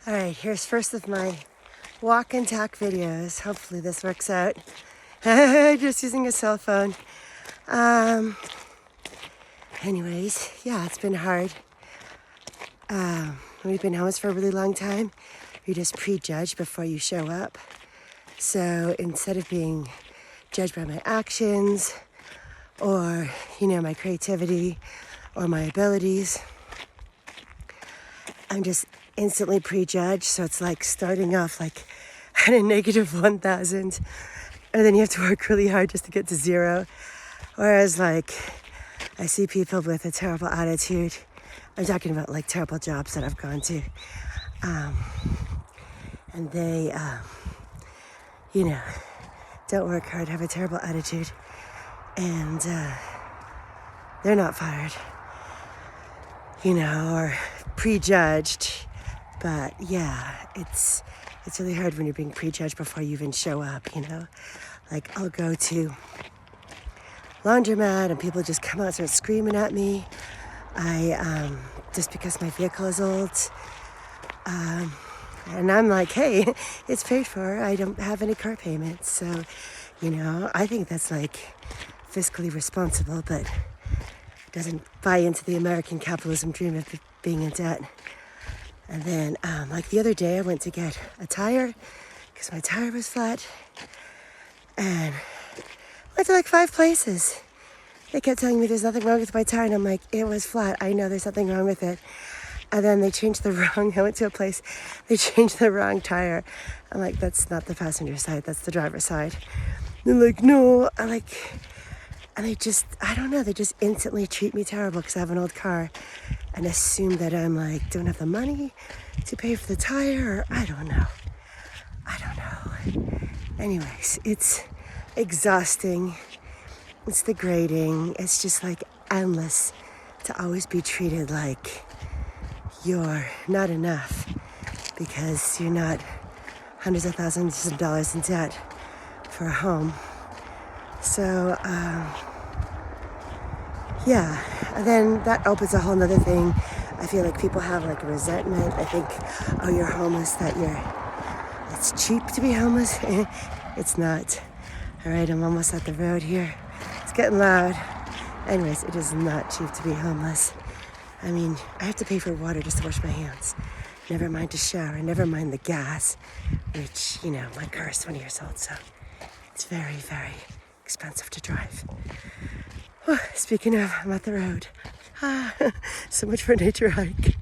All right, here's first of my walk and talk videos. Hopefully this works out. Just using a cell phone. Anyways, yeah, it's been hard. We've been homeless for a really long time. You're just prejudged before you show up. So instead of being judged by my actions or, my creativity or my abilities, I'm just instantly prejudged. So it's like starting off like at a negative 1,000, and then you have to work really hard just to get to zero. Whereas like I see people with a terrible attitude. I'm talking about like terrible jobs that I've gone to. And they, don't work hard, have a terrible attitude, and they're not fired, or prejudged. But yeah, it's really hard when you're being prejudged before you even show up, Like I'll go to laundromat and people just come out and start screaming at me. Just because my vehicle is old. And I'm like, hey, it's paid for. I don't have any car payments. So, I think that's like fiscally responsible, but doesn't buy into the American capitalism dream of being in debt. And then, like the other day, I went to get a tire because my tire was flat. And went to like 5 places. They kept telling me there's nothing wrong with my tire. And I'm like, it was flat. I know there's nothing wrong with it. And then they changed I went to a place, they changed the wrong tire. I'm like, that's not the passenger side, that's the driver's side. They're like, no. And they just, I don't know, they just instantly treat me terrible because I have an old car and assume that I'm like, don't have the money to pay for the tire, or I don't know. Anyways, it's exhausting. It's degrading. It's just like endless to always be treated like you're not enough because you're not hundreds of thousands of dollars in debt for a home. So, yeah. And then that opens a whole nother thing. I feel like people have like a resentment. I think, oh, you're homeless, it's cheap to be homeless. It's not. All right, I'm almost at the road here. It's getting loud. Anyways, it is not cheap to be homeless. I mean, I have to pay for water just to wash my hands. Never mind to shower, never mind the gas, which, my car is 20 years old, so it's very, very expensive to drive. Oh, speaking of, I'm at the road. So much for a nature hike.